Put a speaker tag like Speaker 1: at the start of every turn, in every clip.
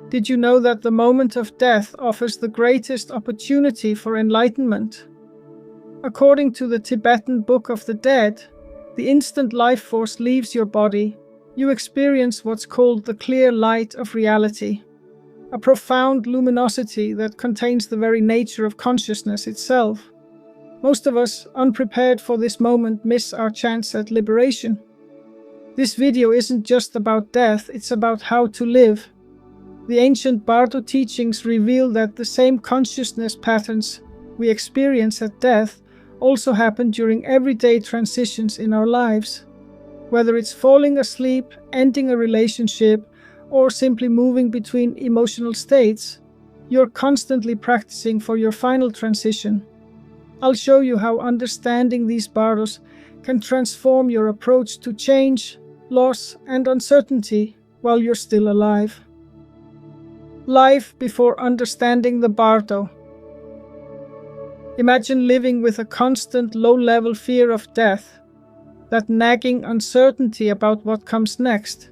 Speaker 1: Did you know that the moment of death offers the greatest opportunity for enlightenment? According to the Tibetan Book of the Dead, the instant life force leaves your body, you experience what's called the clear light of reality, a profound luminosity that contains the very nature of consciousness itself. Most of us, unprepared for this moment, miss our chance at liberation. This video isn't just about death, it's about how to live. The ancient Bardo teachings reveal that the same consciousness patterns we experience at death also happen during everyday transitions in our lives. Whether it's falling asleep, ending a relationship, or simply moving between emotional states, you're constantly practicing for your final transition. I'll show you how understanding these Bardos can transform your approach to change, loss, and uncertainty while you're still alive. Life before understanding the Bardo. Imagine living with a constant low-level fear of death, that nagging uncertainty about what comes next.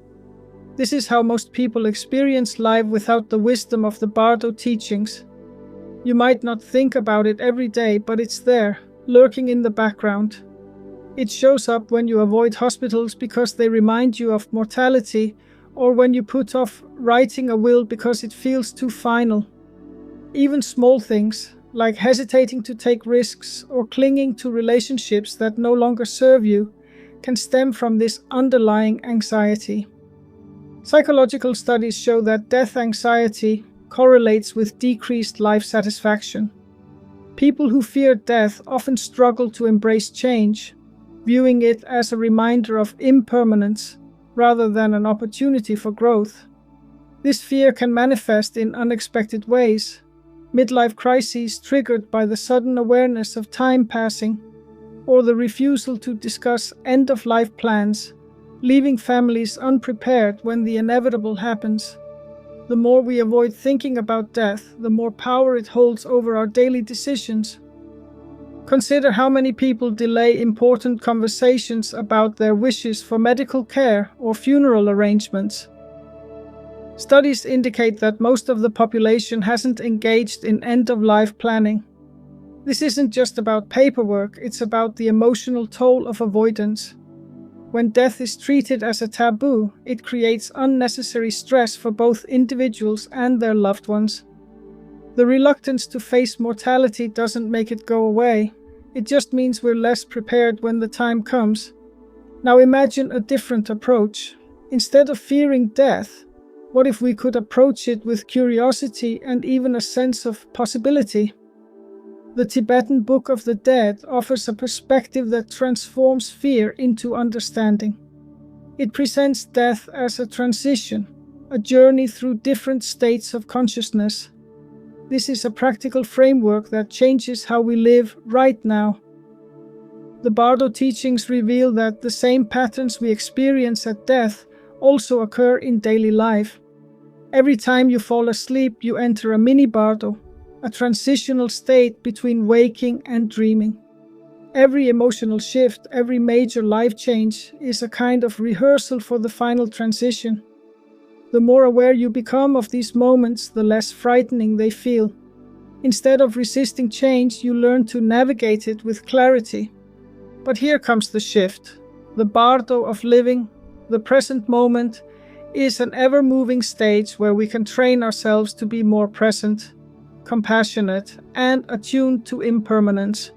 Speaker 1: This is how most people experience life without the wisdom of the Bardo teachings. You might not think about it every day, but it's there, lurking in the background. It shows up when you avoid hospitals because they remind you of mortality, or when you put off writing a will because it feels too final. Even small things, like hesitating to take risks or clinging to relationships that no longer serve you, can stem from this underlying anxiety. Psychological studies show that death anxiety correlates with decreased life satisfaction. People who fear death often struggle to embrace change, viewing it as a reminder of impermanence rather than an opportunity for growth. This fear can manifest in unexpected ways. Midlife crises triggered by the sudden awareness of time passing, or the refusal to discuss end-of-life plans, leaving families unprepared when the inevitable happens. The more we avoid thinking about death, the more power it holds over our daily decisions. Consider how many people delay important conversations about their wishes for medical care or funeral arrangements. Studies indicate that most of the population hasn't engaged in end-of-life planning. This isn't just about paperwork, it's about the emotional toll of avoidance. When death is treated as a taboo, it creates unnecessary stress for both individuals and their loved ones. The reluctance to face mortality doesn't make it go away. It just means we're less prepared when the time comes. Now imagine a different approach. Instead of fearing death, what if we could approach it with curiosity and even a sense of possibility? The Tibetan Book of the Dead offers a perspective that transforms fear into understanding. It presents death as a transition, a journey through different states of consciousness. This is a practical framework that changes how we live right now. The Bardo teachings reveal that the same patterns we experience at death also occur in daily life. Every time you fall asleep, you enter a mini Bardo, a transitional state between waking and dreaming. Every emotional shift, every major life change is a kind of rehearsal for the final transition. The more aware you become of these moments, the less frightening they feel. Instead of resisting change, you learn to navigate it with clarity. But here comes the shift. The Bardo of living, the present moment, is an ever-moving stage where we can train ourselves to be more present, compassionate, and attuned to impermanence.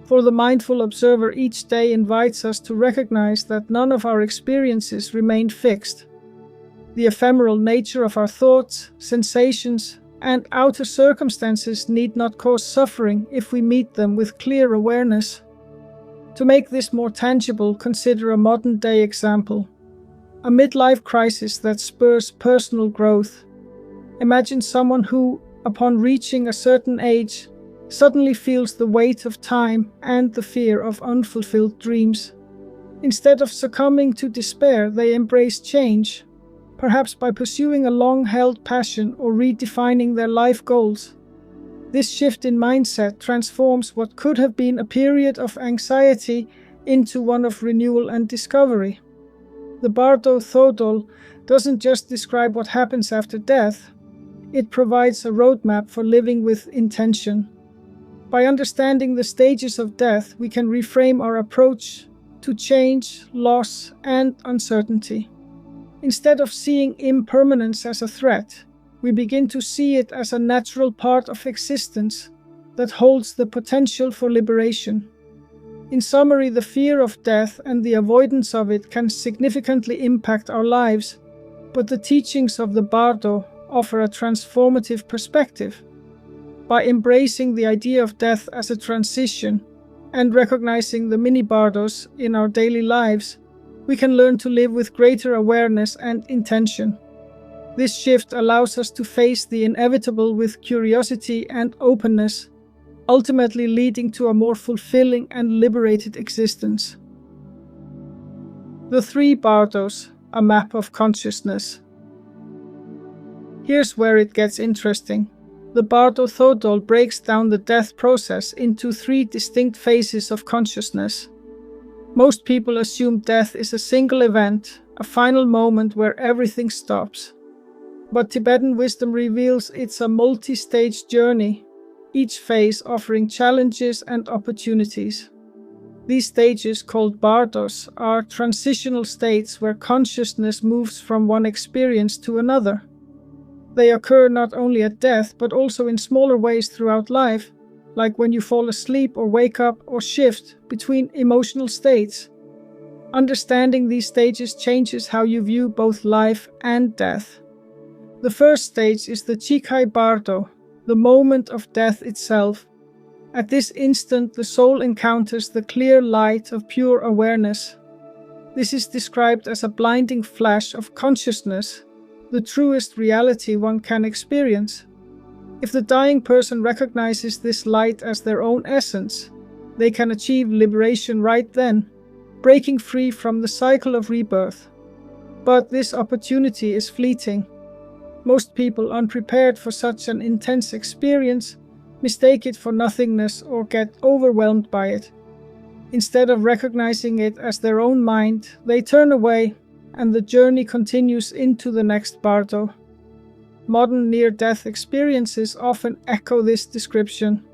Speaker 1: For the mindful observer, each day invites us to recognize that none of our experiences remain fixed. The ephemeral nature of our thoughts, sensations, and outer circumstances need not cause suffering if we meet them with clear awareness. To make this more tangible, consider a modern-day example. A midlife crisis that spurs personal growth. Imagine someone who, upon reaching a certain age, suddenly feels the weight of time and the fear of unfulfilled dreams. Instead of succumbing to despair, they embrace change, perhaps by pursuing a long-held passion or redefining their life goals. This shift in mindset transforms what could have been a period of anxiety into one of renewal and discovery. The Bardo Thödol doesn't just describe what happens after death, it provides a roadmap for living with intention. By understanding the stages of death, we can reframe our approach to change, loss, and uncertainty. Instead of seeing impermanence as a threat, we begin to see it as a natural part of existence that holds the potential for liberation. In summary, the fear of death and the avoidance of it can significantly impact our lives, but the teachings of the Bardo offer a transformative perspective. By embracing the idea of death as a transition and recognizing the mini Bardos in our daily lives, we can learn to live with greater awareness and intention. This shift allows us to face the inevitable with curiosity and openness, ultimately leading to a more fulfilling and liberated existence. The Three Bardos, a map of consciousness. Here's where it gets interesting. The Bardo Thödol breaks down the death process into three distinct phases of consciousness. Most people assume death is a single event, a final moment where everything stops. But Tibetan wisdom reveals it's a multi-stage journey, each phase offering challenges and opportunities. These stages, called Bardos, are transitional states where consciousness moves from one experience to another. They occur not only at death, but also in smaller ways throughout life, like when you fall asleep or wake up or shift between emotional states. Understanding these stages changes how you view both life and death. The first stage is the Chikai Bardo, the moment of death itself. At this instant, the soul encounters the clear light of pure awareness. This is described as a blinding flash of consciousness, the truest reality one can experience. If the dying person recognizes this light as their own essence, they can achieve liberation right then, breaking free from the cycle of rebirth. But this opportunity is fleeting. Most people, unprepared for such an intense experience, mistake it for nothingness or get overwhelmed by it. Instead of recognizing it as their own mind, they turn away, and the journey continues into the next Bardo. Modern near-death experiences often echo this description.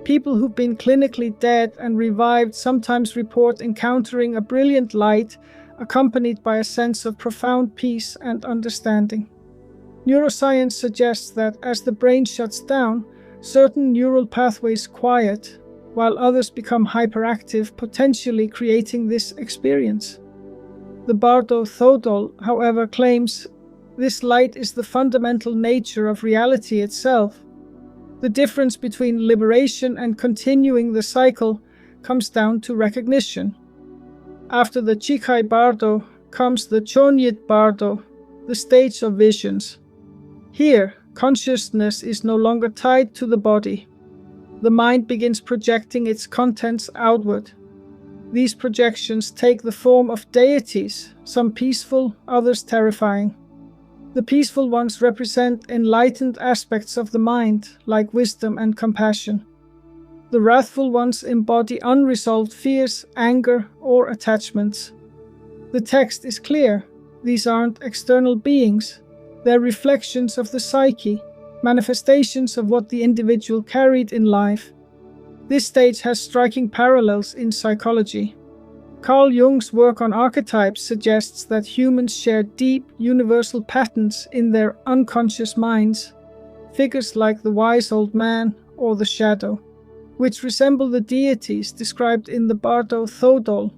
Speaker 1: People who've been clinically dead and revived sometimes report encountering a brilliant light accompanied by a sense of profound peace and understanding. Neuroscience suggests that as the brain shuts down, certain neural pathways quiet, while others become hyperactive, potentially creating this experience. The Bardo Thödol, however, claims this light is the fundamental nature of reality itself. The difference between liberation and continuing the cycle comes down to recognition. After the Chikai Bardo comes the Chonyit Bardo, the stage of visions. Here, consciousness is no longer tied to the body. The mind begins projecting its contents outward. These projections take the form of deities, some peaceful, others terrifying. The peaceful ones represent enlightened aspects of the mind, like wisdom and compassion. The wrathful ones embody unresolved fears, anger, or attachments. The text is clear. These aren't external beings. They're reflections of the psyche, manifestations of what the individual carried in life. This stage has striking parallels in psychology. Carl Jung's work on archetypes suggests that humans share deep, universal patterns in their unconscious minds, figures like the wise old man or the shadow, which resemble the deities described in the Bardo Thödol.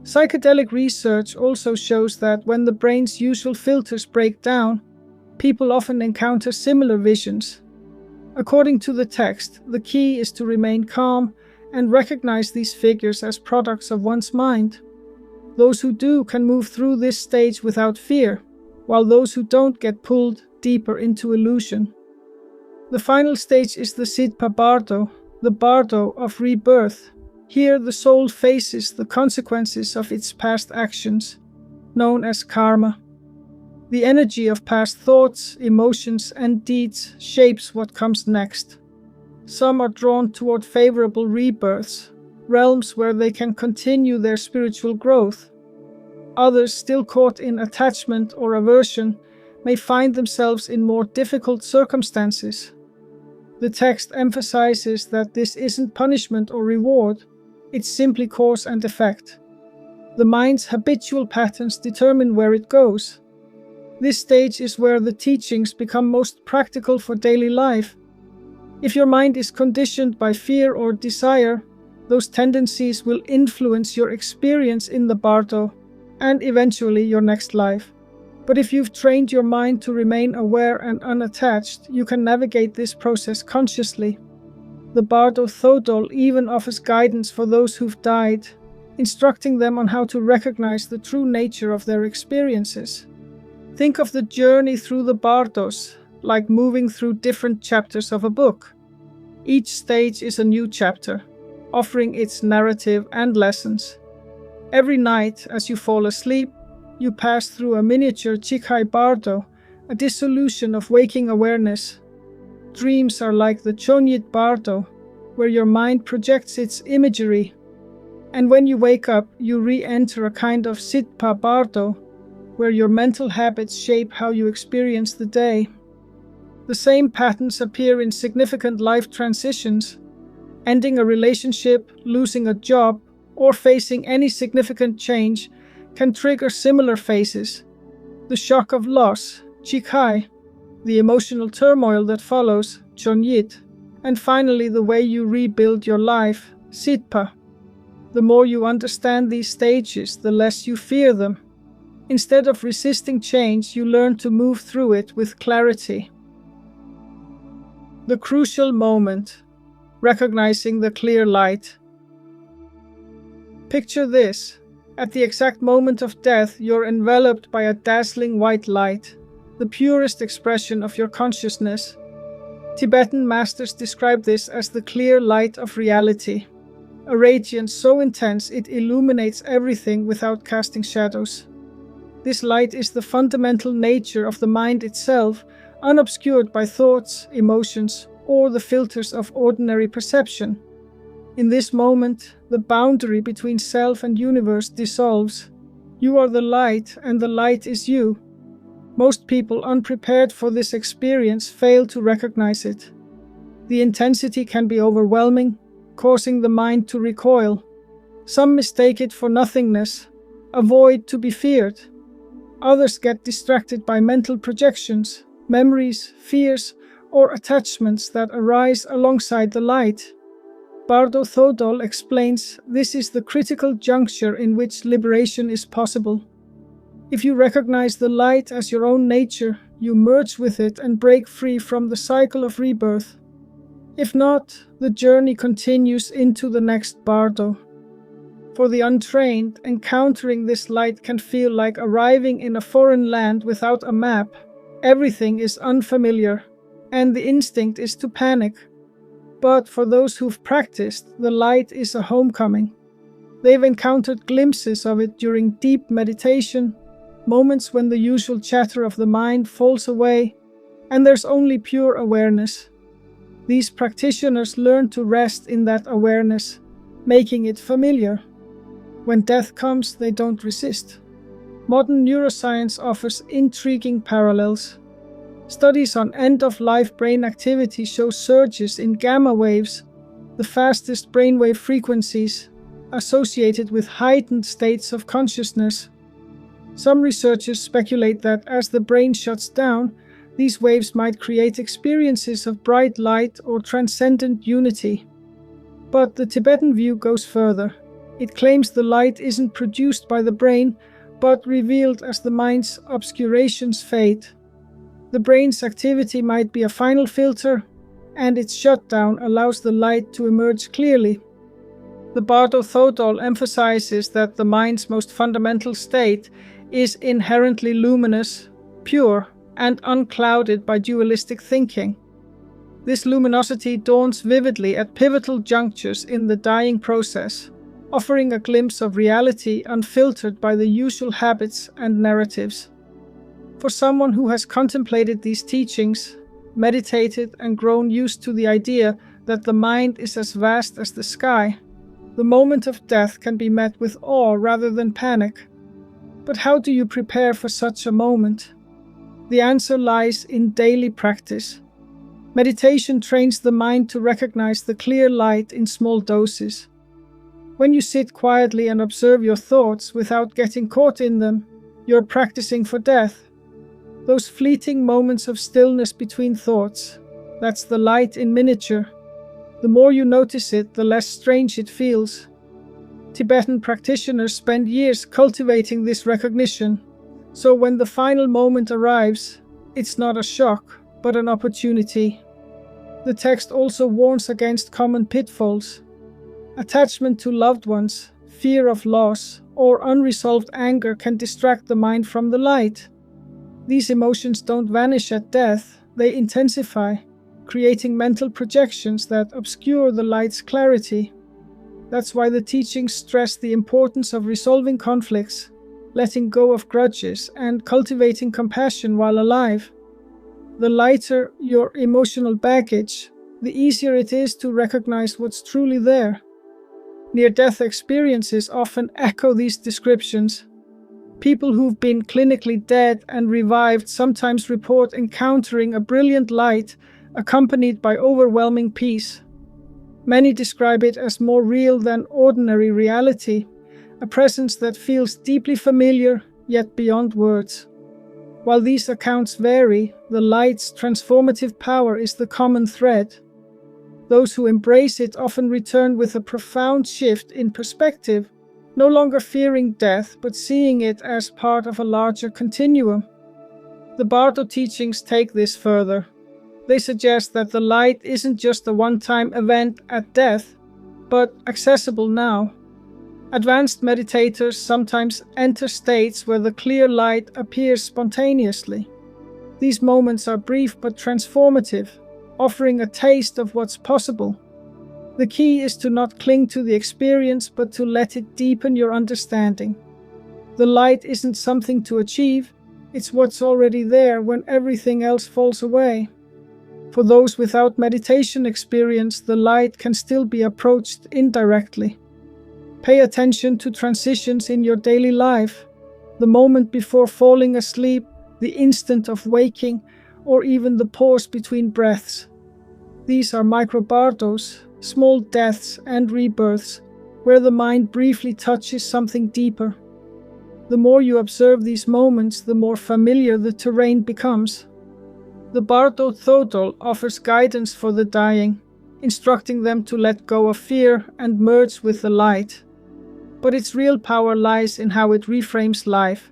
Speaker 1: Psychedelic research also shows that when the brain's usual filters break down, people often encounter similar visions. According to the text, the key is to remain calm and recognize these figures as products of one's mind. Those who do can move through this stage without fear, while those who don't get pulled deeper into illusion. The final stage is the Sidpa Bardo, the Bardo of rebirth. Here the soul faces the consequences of its past actions, known as karma. The energy of past thoughts, emotions, and deeds shapes what comes next. Some are drawn toward favorable rebirths, realms where they can continue their spiritual growth. Others, still caught in attachment or aversion, may find themselves in more difficult circumstances. The text emphasizes that this isn't punishment or reward, it's simply cause and effect. The mind's habitual patterns determine where it goes. This stage is where the teachings become most practical for daily life. If your mind is conditioned by fear or desire, those tendencies will influence your experience in the Bardo and eventually your next life. But if you've trained your mind to remain aware and unattached, you can navigate this process consciously. The Bardo Thödol even offers guidance for those who've died, instructing them on how to recognize the true nature of their experiences. Think of the journey through the Bardos like moving through different chapters of a book. Each stage is a new chapter, offering its narrative and lessons. Every night, as you fall asleep, you pass through a miniature Chikai Bardo, a dissolution of waking awareness. Dreams are like the Chonyit Bardo, where your mind projects its imagery. And when you wake up, you re-enter a kind of Sitpa Bardo, where your mental habits shape how you experience the day. The same patterns appear in significant life transitions. Ending a relationship, losing a job, or facing any significant change can trigger similar phases. The shock of loss, Chikai, the emotional turmoil that follows, Chonyit, and finally the way you rebuild your life, Sitpa. The more you understand these stages, the less you fear them. Instead of resisting change, you learn to move through it with clarity. The crucial moment, recognizing the clear light. Picture this. At the exact moment of death, you're enveloped by a dazzling white light, the purest expression of your consciousness. Tibetan masters describe this as the clear light of reality, a radiance so intense it illuminates everything without casting shadows. This light is the fundamental nature of the mind itself, unobscured by thoughts, emotions, or the filters of ordinary perception. In this moment, the boundary between self and universe dissolves. You are the light, and the light is you. Most people unprepared for this experience fail to recognize it. The intensity can be overwhelming, causing the mind to recoil. Some mistake it for nothingness, a void to be feared. Others get distracted by mental projections, memories, fears, or attachments that arise alongside the light. Bardo Thödol explains this is the critical juncture in which liberation is possible. If you recognize the light as your own nature, you merge with it and break free from the cycle of rebirth. If not, the journey continues into the next Bardo. For the untrained, encountering this light can feel like arriving in a foreign land without a map. Everything is unfamiliar, and the instinct is to panic. But for those who've practiced, the light is a homecoming. They've encountered glimpses of it during deep meditation, moments when the usual chatter of the mind falls away, and there's only pure awareness. These practitioners learn to rest in that awareness, making it familiar. When death comes, they don't resist. Modern neuroscience offers intriguing parallels. Studies on end-of-life brain activity show surges in gamma waves, the fastest brainwave frequencies, associated with heightened states of consciousness. Some researchers speculate that as the brain shuts down, these waves might create experiences of bright light or transcendent unity. But the Tibetan view goes further. It claims the light isn't produced by the brain, but revealed as the mind's obscurations fade. The brain's activity might be a final filter, and its shutdown allows the light to emerge clearly. The Bardo Thödol emphasizes that the mind's most fundamental state is inherently luminous, pure, and unclouded by dualistic thinking. This luminosity dawns vividly at pivotal junctures in the dying process, offering a glimpse of reality unfiltered by the usual habits and narratives. For someone who has contemplated these teachings, meditated and grown used to the idea that the mind is as vast as the sky, the moment of death can be met with awe rather than panic. But how do you prepare for such a moment? The answer lies in daily practice. Meditation trains the mind to recognize the clear light in small doses. When you sit quietly and observe your thoughts without getting caught in them, you're practicing for death. Those fleeting moments of stillness between thoughts, that's the light in miniature. The more you notice it, the less strange it feels. Tibetan practitioners spend years cultivating this recognition, so when the final moment arrives, it's not a shock, but an opportunity. The text also warns against common pitfalls. Attachment to loved ones, fear of loss, or unresolved anger can distract the mind from the light. These emotions don't vanish at death, they intensify, creating mental projections that obscure the light's clarity. That's why the teachings stress the importance of resolving conflicts, letting go of grudges, and cultivating compassion while alive. The lighter your emotional baggage, the easier it is to recognize what's truly there. Near-death experiences often echo these descriptions. People who've been clinically dead and revived sometimes report encountering a brilliant light accompanied by overwhelming peace. Many describe it as more real than ordinary reality, a presence that feels deeply familiar yet beyond words. While these accounts vary, the light's transformative power is the common thread. Those who embrace it often return with a profound shift in perspective, no longer fearing death but seeing it as part of a larger continuum. The Bardo teachings take this further. They suggest that the light isn't just a one-time event at death, but accessible now. Advanced meditators sometimes enter states where the clear light appears spontaneously. These moments are brief but transformative, offering a taste of what's possible. The key is to not cling to the experience, but to let it deepen your understanding. The light isn't something to achieve, it's what's already there when everything else falls away. For those without meditation experience, the light can still be approached indirectly. Pay attention to transitions in your daily life, the moment before falling asleep, the instant of waking, or even the pause between breaths. These are micro-bardos, small deaths and rebirths, where the mind briefly touches something deeper. The more you observe these moments, the more familiar the terrain becomes. The Bardo Thödol offers guidance for the dying, instructing them to let go of fear and merge with the light. But its real power lies in how it reframes life.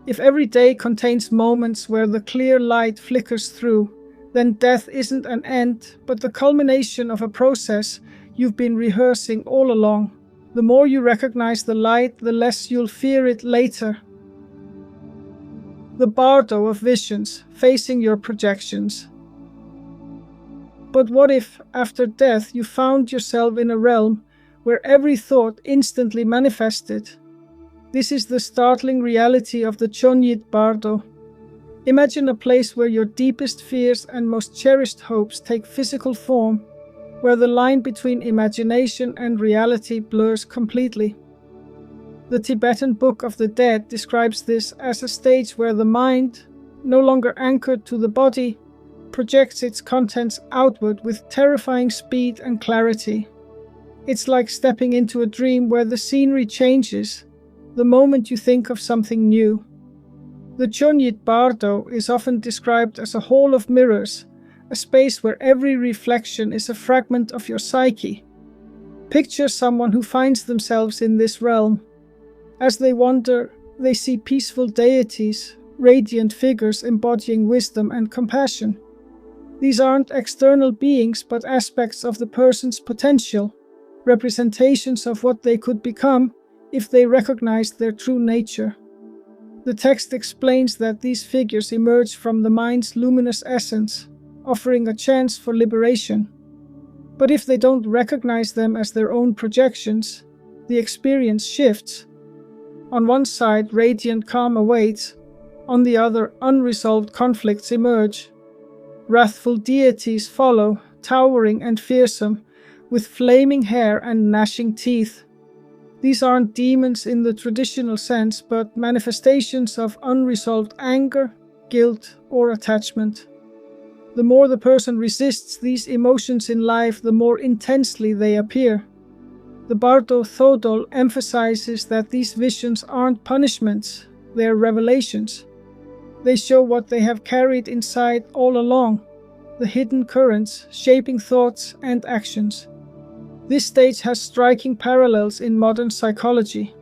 Speaker 1: If every day contains moments where the clear light flickers through, then death isn't an end, but the culmination of a process you've been rehearsing all along. The more you recognize the light, the less you'll fear it later. The Bardo of visions, facing your projections. But what if, after death, you found yourself in a realm where every thought instantly manifested? This is the startling reality of the Chonyit Bardo. Imagine a place where your deepest fears and most cherished hopes take physical form, where the line between imagination and reality blurs completely. The Tibetan Book of the Dead describes this as a stage where the mind, no longer anchored to the body, projects its contents outward with terrifying speed and clarity. It's like stepping into a dream where the scenery changes the moment you think of something new. The Chonyit Bardo is often described as a hall of mirrors, a space where every reflection is a fragment of your psyche. Picture someone who finds themselves in this realm. As they wander, they see peaceful deities, radiant figures embodying wisdom and compassion. These aren't external beings, but aspects of the person's potential, representations of what they could become if they recognized their true nature. The text explains that these figures emerge from the mind's luminous essence, offering a chance for liberation. But if they don't recognize them as their own projections, the experience shifts. On one side, radiant calm awaits. On the other, unresolved conflicts emerge. Wrathful deities follow, towering and fearsome, with flaming hair and gnashing teeth. These aren't demons in the traditional sense, but manifestations of unresolved anger, guilt, or attachment. The more the person resists these emotions in life, the more intensely they appear. The Bardo Thödol emphasizes that these visions aren't punishments, they're revelations. They show what they have carried inside all along, the hidden currents shaping thoughts and actions. This stage has striking parallels in modern psychology.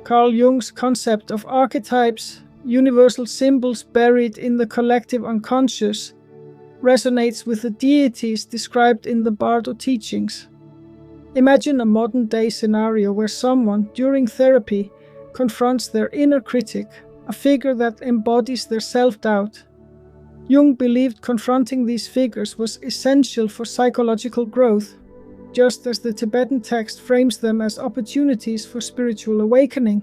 Speaker 1: Carl Jung's concept of archetypes, universal symbols buried in the collective unconscious, resonates with the deities described in the Bardo teachings. Imagine a modern-day scenario where someone, during therapy, confronts their inner critic, a figure that embodies their self-doubt. Jung believed confronting these figures was essential for psychological growth, just as the Tibetan text frames them as opportunities for spiritual awakening.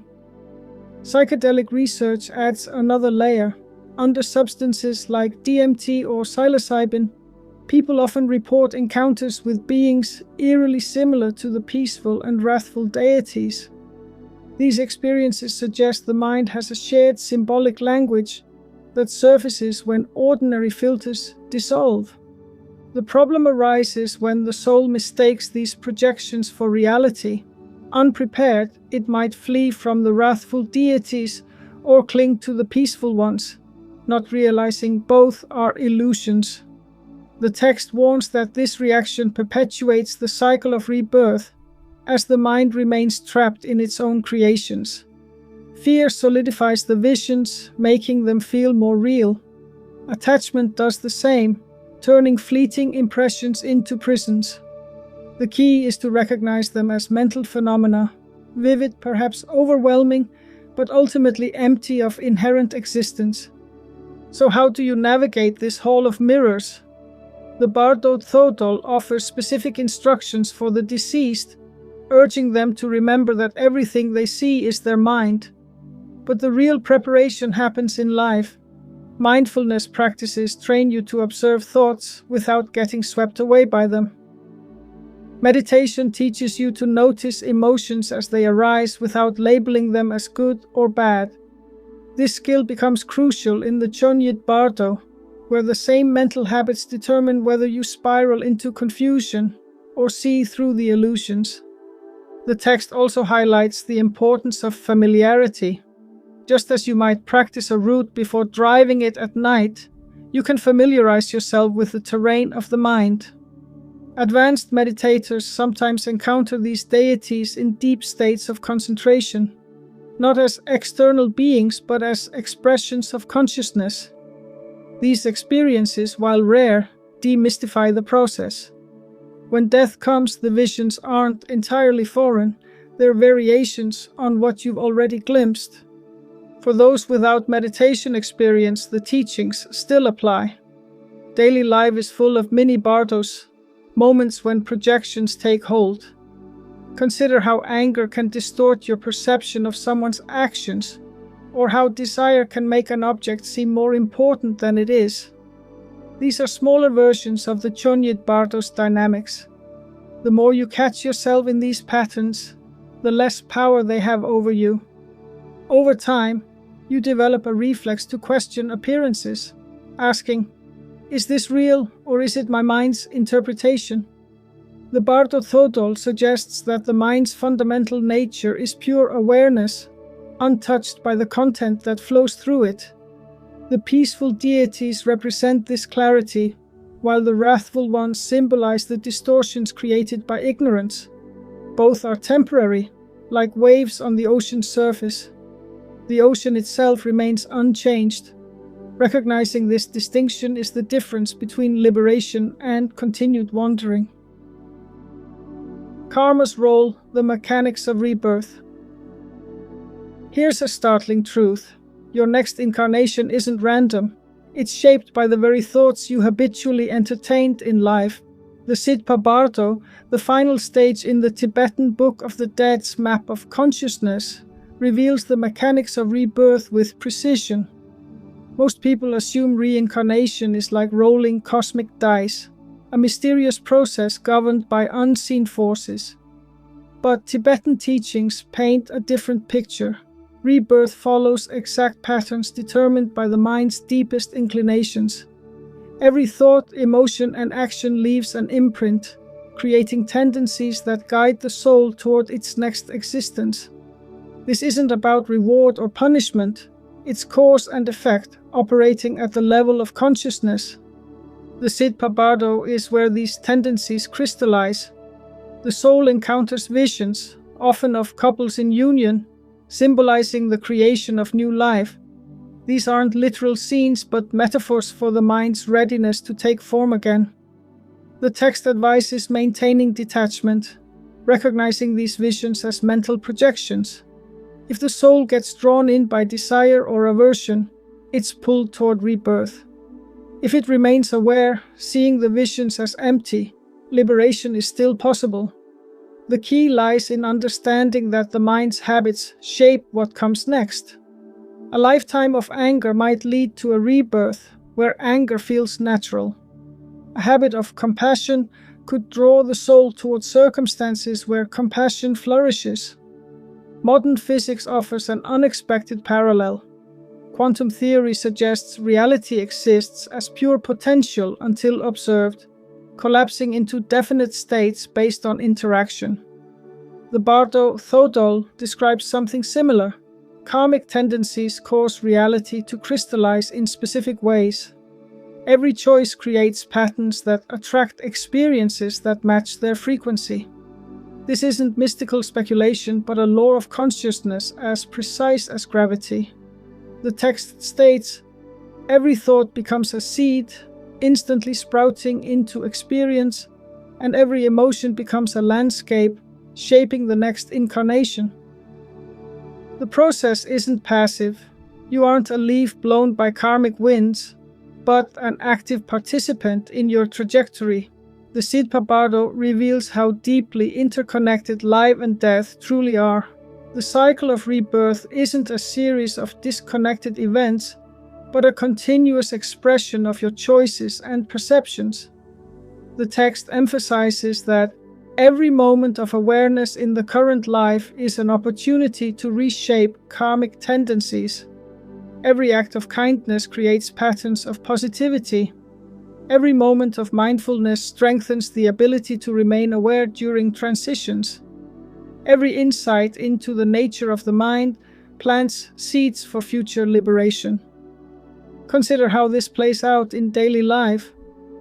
Speaker 1: Psychedelic research adds another layer. Under substances like DMT or psilocybin, people often report encounters with beings eerily similar to the peaceful and wrathful deities. These experiences suggest the mind has a shared symbolic language that surfaces when ordinary filters dissolve. The problem arises when the soul mistakes these projections for reality. Unprepared, it might flee from the wrathful deities or cling to the peaceful ones, not realizing both are illusions. The text warns that this reaction perpetuates the cycle of rebirth, as the mind remains trapped in its own creations. Fear solidifies the visions, making them feel more real. Attachment does the same, turning fleeting impressions into prisons. The key is to recognize them as mental phenomena, vivid, perhaps overwhelming, but ultimately empty of inherent existence. So how do you navigate this hall of mirrors? The Bardo Thödol offers specific instructions for the deceased, urging them to remember that everything they see is their mind. But the real preparation happens in life. Mindfulness practices train you to observe thoughts without getting swept away by them. Meditation teaches you to notice emotions as they arise without labeling them as good or bad. This skill becomes crucial in the Chonyit Bardo, where the same mental habits determine whether you spiral into confusion or see through the illusions. The text also highlights the importance of familiarity. Just as you might practice a route before driving it at night, you can familiarize yourself with the terrain of the mind. Advanced meditators sometimes encounter these deities in deep states of concentration, not as external beings but as expressions of consciousness. These experiences, while rare, demystify the process. When death comes, the visions aren't entirely foreign, they're variations on what you've already glimpsed. For those without meditation experience, the teachings still apply. Daily life is full of mini bardos, moments when projections take hold. Consider how anger can distort your perception of someone's actions, or how desire can make an object seem more important than it is. These are smaller versions of the Chonyit Bardos dynamics. The more you catch yourself in these patterns, the less power they have over you. Over time, you develop a reflex to question appearances, asking, is this real or is it my mind's interpretation? The Bardo Thödol suggests that the mind's fundamental nature is pure awareness, untouched by the content that flows through it. The peaceful deities represent this clarity, while the wrathful ones symbolize the distortions created by ignorance. Both are temporary, like waves on the ocean's surface. The ocean itself remains unchanged. Recognizing this distinction is the difference between liberation and continued wandering. Karma's role, the mechanics of rebirth. Here's a startling truth. Your next incarnation isn't random. It's shaped by the very thoughts you habitually entertained in life. The Sidpa Bardo, the final stage in the Tibetan Book of the Dead's map of consciousness, reveals the mechanics of rebirth with precision. Most people assume reincarnation is like rolling cosmic dice, a mysterious process governed by unseen forces. But Tibetan teachings paint a different picture. Rebirth follows exact patterns determined by the mind's deepest inclinations. Every thought, emotion, and action leaves an imprint, creating tendencies that guide the soul toward its next existence. This isn't about reward or punishment, it's cause and effect, operating at the level of consciousness. The Siddha Bardo is where these tendencies crystallize. The soul encounters visions, often of couples in union, symbolizing the creation of new life. These aren't literal scenes, but metaphors for the mind's readiness to take form again. The text advises maintaining detachment, recognizing these visions as mental projections. If the soul gets drawn in by desire or aversion, it's pulled toward rebirth. If it remains aware, seeing the visions as empty, liberation is still possible. The key lies in understanding that the mind's habits shape what comes next. A lifetime of anger might lead to a rebirth where anger feels natural. A habit of compassion could draw the soul towards circumstances where compassion flourishes. Modern physics offers an unexpected parallel. Quantum theory suggests reality exists as pure potential until observed, collapsing into definite states based on interaction. The Bardo Thödol describes something similar. Karmic tendencies cause reality to crystallize in specific ways. Every choice creates patterns that attract experiences that match their frequency. This isn't mystical speculation, but a law of consciousness as precise as gravity. The text states, "Every thought becomes a seed, instantly sprouting into experience, and every emotion becomes a landscape, shaping the next incarnation." The process isn't passive. You aren't a leaf blown by karmic winds, but an active participant in your trajectory. The Siddha Bardo reveals how deeply interconnected life and death truly are. The cycle of rebirth isn't a series of disconnected events, but a continuous expression of your choices and perceptions. The text emphasizes that every moment of awareness in the current life is an opportunity to reshape karmic tendencies. Every act of kindness creates patterns of positivity. Every moment of mindfulness strengthens the ability to remain aware during transitions. Every insight into the nature of the mind plants seeds for future liberation. Consider how this plays out in daily life.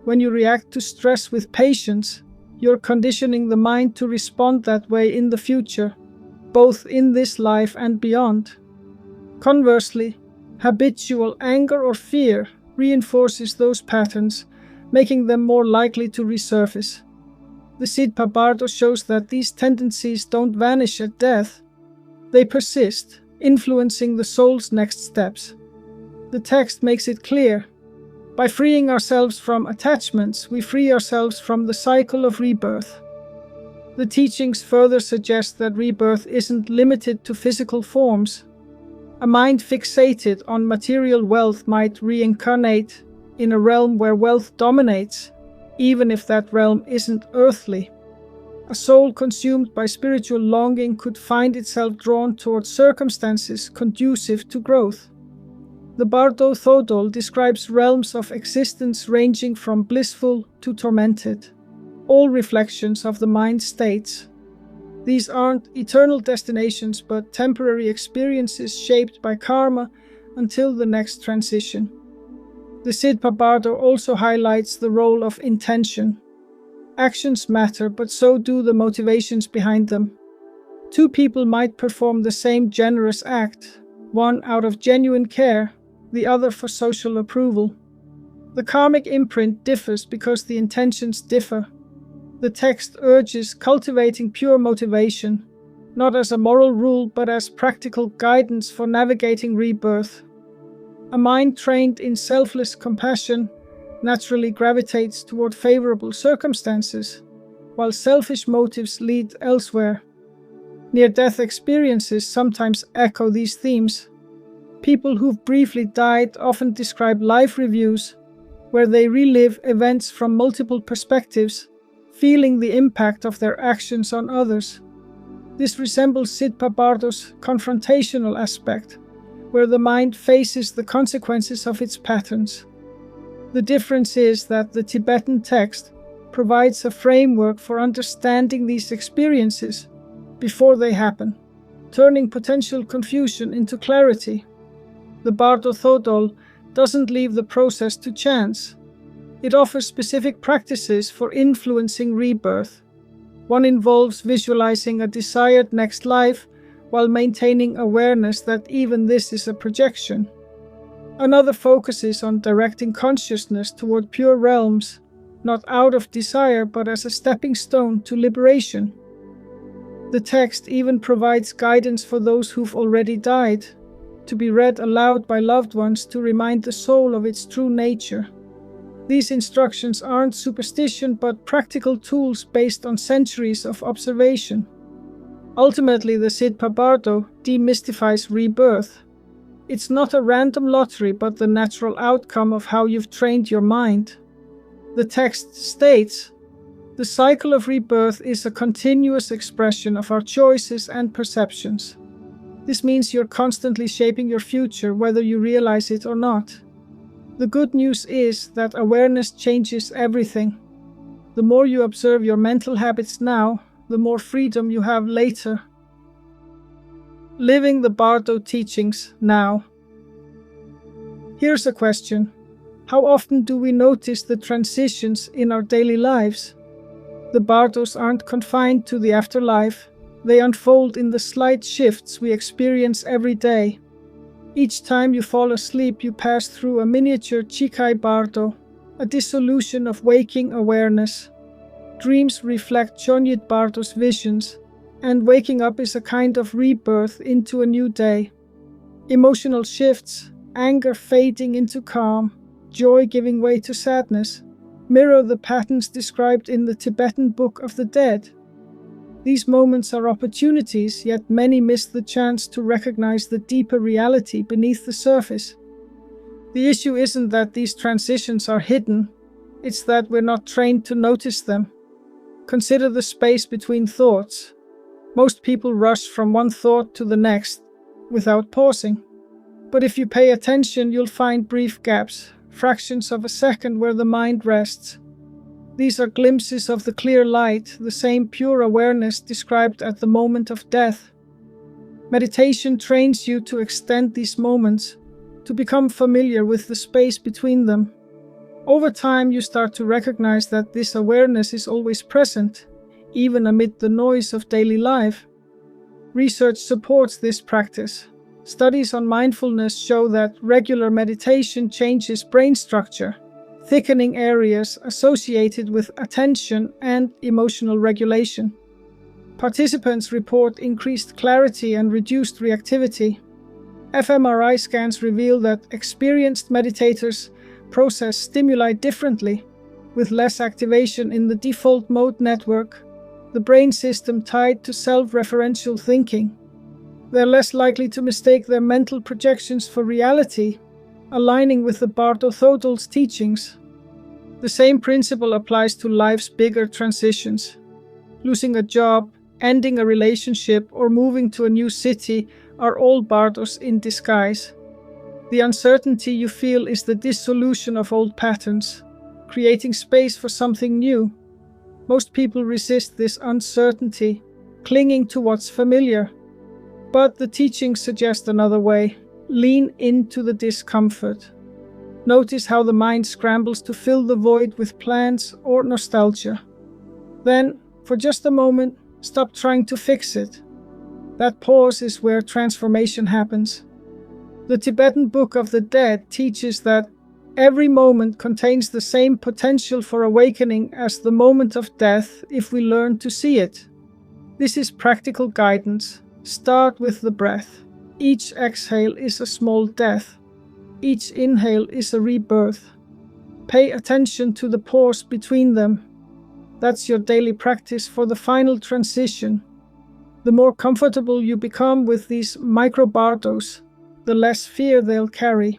Speaker 1: When you react to stress with patience, you're conditioning the mind to respond that way in the future, both in this life and beyond. Conversely, habitual anger or fear reinforces those patterns, making them more likely to resurface. The Siddha Bardo shows that these tendencies don't vanish at death. They persist, influencing the soul's next steps. The text makes it clear. By freeing ourselves from attachments, we free ourselves from the cycle of rebirth. The teachings further suggest that rebirth isn't limited to physical forms. A mind fixated on material wealth might reincarnate in a realm where wealth dominates, even if that realm isn't earthly. A soul consumed by spiritual longing could find itself drawn towards circumstances conducive to growth. The Bardo Thödol describes realms of existence ranging from blissful to tormented, all reflections of the mind states. These aren't eternal destinations, but temporary experiences shaped by karma until the next transition. The Siddha Bardo also highlights the role of intention. Actions matter, but so do the motivations behind them. Two people might perform the same generous act, one out of genuine care, the other for social approval. The karmic imprint differs because the intentions differ. The text urges cultivating pure motivation, not as a moral rule but as practical guidance for navigating rebirth. A mind trained in selfless compassion naturally gravitates toward favorable circumstances, while selfish motives lead elsewhere. Near-death experiences sometimes echo these themes. People who've briefly died often describe life reviews, where they relive events from multiple perspectives, feeling the impact of their actions on others. This resembles Sidpa Bardos' confrontational aspect, where the mind faces the consequences of its patterns. The difference is that the Tibetan text provides a framework for understanding these experiences before they happen, turning potential confusion into clarity. The Bardo Thödol doesn't leave the process to chance. It offers specific practices for influencing rebirth. One involves visualizing a desired next life while maintaining awareness that even this is a projection. Another focuses on directing consciousness toward pure realms, not out of desire but as a stepping stone to liberation. The text even provides guidance for those who've already died, to be read aloud by loved ones to remind the soul of its true nature. These instructions aren't superstition but practical tools based on centuries of observation. Ultimately, the Sidpa Bardo demystifies rebirth. It's not a random lottery but the natural outcome of how you've trained your mind. The text states, "The cycle of rebirth is a continuous expression of our choices and perceptions." This means you're constantly shaping your future whether you realize it or not. The good news is that awareness changes everything. The more you observe your mental habits now, the more freedom you have later. Living the Bardo teachings now. Here's a question. How often do we notice the transitions in our daily lives? The Bardos aren't confined to the afterlife. They unfold in the slight shifts we experience every day. Each time you fall asleep, you pass through a miniature Chikai Bardo, a dissolution of waking awareness. Dreams reflect Chonyit Bardo's visions, and waking up is a kind of rebirth into a new day. Emotional shifts, anger fading into calm, joy giving way to sadness, mirror the patterns described in the Tibetan Book of the Dead. These moments are opportunities, yet many miss the chance to recognize the deeper reality beneath the surface. The issue isn't that these transitions are hidden, it's that we're not trained to notice them. Consider the space between thoughts. Most people rush from one thought to the next without pausing. But if you pay attention, you'll find brief gaps, fractions of a second where the mind rests. These are glimpses of the clear light, the same pure awareness described at the moment of death. Meditation trains you to extend these moments, to become familiar with the space between them. Over time, you start to recognize that this awareness is always present, even amid the noise of daily life. Research supports this practice. Studies on mindfulness show that regular meditation changes brain structure, thickening areas associated with attention and emotional regulation. Participants report increased clarity and reduced reactivity. fMRI scans reveal that experienced meditators process stimuli differently, with less activation in the default mode network, the brain system tied to self-referential thinking. They're less likely to mistake their mental projections for reality, aligning with the Bardo Thödol's teachings. The same principle applies to life's bigger transitions. Losing a job, ending a relationship, or moving to a new city are all Bardos in disguise. The uncertainty you feel is the dissolution of old patterns, creating space for something new. Most people resist this uncertainty, clinging to what's familiar. But the teachings suggest another way. Lean into the discomfort. Notice how the mind scrambles to fill the void with plans or nostalgia. Then, for just a moment, stop trying to fix it. That pause is where transformation happens. The Tibetan Book of the Dead teaches that every moment contains the same potential for awakening as the moment of death if we learn to see it. This is practical guidance. Start with the breath. Each exhale is a small death. Each inhale is a rebirth. Pay attention to the pause between them. That's your daily practice for the final transition. The more comfortable you become with these micro-bardos, the less fear they'll carry.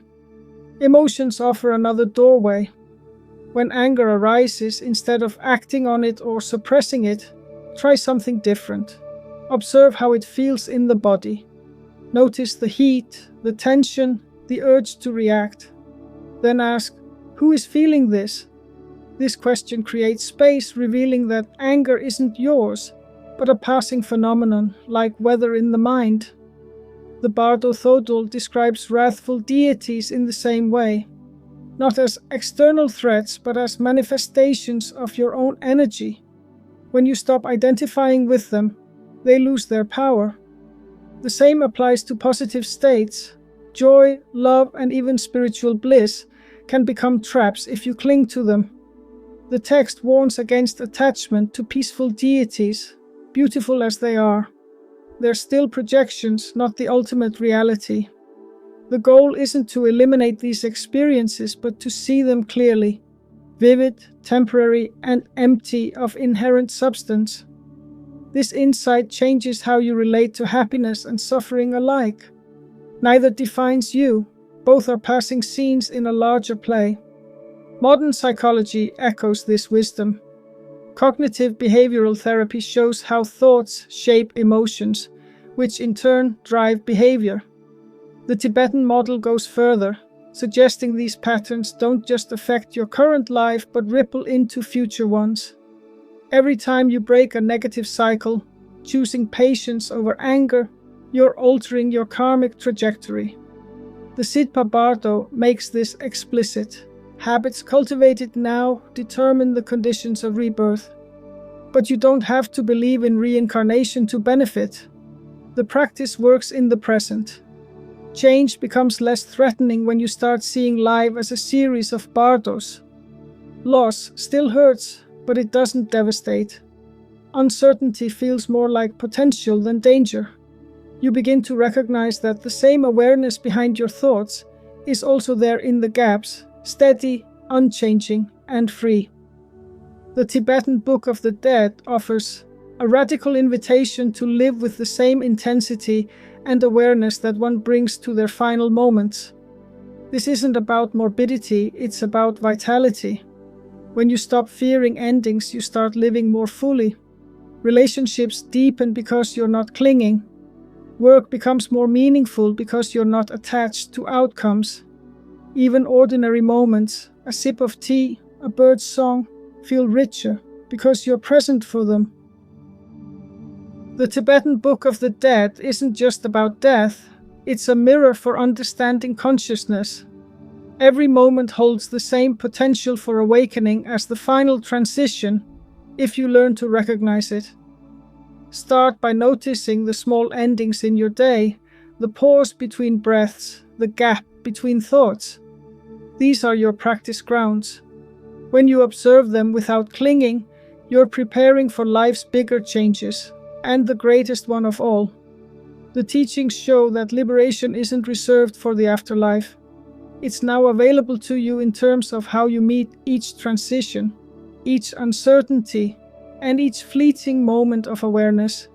Speaker 1: Emotions offer another doorway. When anger arises, instead of acting on it or suppressing it, try something different. Observe how it feels in the body. Notice the heat, the tension, the urge to react. Then ask, who is feeling this? This question creates space, revealing that anger isn't yours, but a passing phenomenon, like weather in the mind. The Bardo Thödol describes wrathful deities in the same way, not as external threats, but as manifestations of your own energy. When you stop identifying with them, they lose their power. The same applies to positive states. Joy, love, and even spiritual bliss can become traps if you cling to them. The text warns against attachment to peaceful deities, beautiful as they are. They're still projections, not the ultimate reality. The goal isn't to eliminate these experiences, but to see them clearly, vivid, temporary, and empty of inherent substance. This insight changes how you relate to happiness and suffering alike. Neither defines you, both are passing scenes in a larger play. Modern psychology echoes this wisdom. Cognitive behavioral therapy shows how thoughts shape emotions, which in turn drive behavior. The Tibetan model goes further, suggesting these patterns don't just affect your current life but ripple into future ones. Every time you break a negative cycle, choosing patience over anger, you're altering your karmic trajectory. The Sidpa Bardo makes this explicit. Habits cultivated now determine the conditions of rebirth. But you don't have to believe in reincarnation to benefit. The practice works in the present. Change becomes less threatening when you start seeing life as a series of Bardos. Loss still hurts, but it doesn't devastate. Uncertainty feels more like potential than danger. You begin to recognize that the same awareness behind your thoughts is also there in the gaps, steady, unchanging, and free. The Tibetan Book of the Dead offers a radical invitation to live with the same intensity and awareness that one brings to their final moments. This isn't about morbidity, it's about vitality. When you stop fearing endings, you start living more fully. Relationships deepen because you're not clinging. Work becomes more meaningful because you're not attached to outcomes. Even ordinary moments, a sip of tea, a bird's song, feel richer because you're present for them. The Tibetan Book of the Dead isn't just about death, it's a mirror for understanding consciousness. Every moment holds the same potential for awakening as the final transition, if you learn to recognize it. Start by noticing the small endings in your day, the pause between breaths, the gap between thoughts. These are your practice grounds. When you observe them without clinging, you're preparing for life's bigger changes, and the greatest one of all. The teachings show that liberation isn't reserved for the afterlife. It's now available to you in terms of how you meet each transition, each uncertainty, and each fleeting moment of awareness.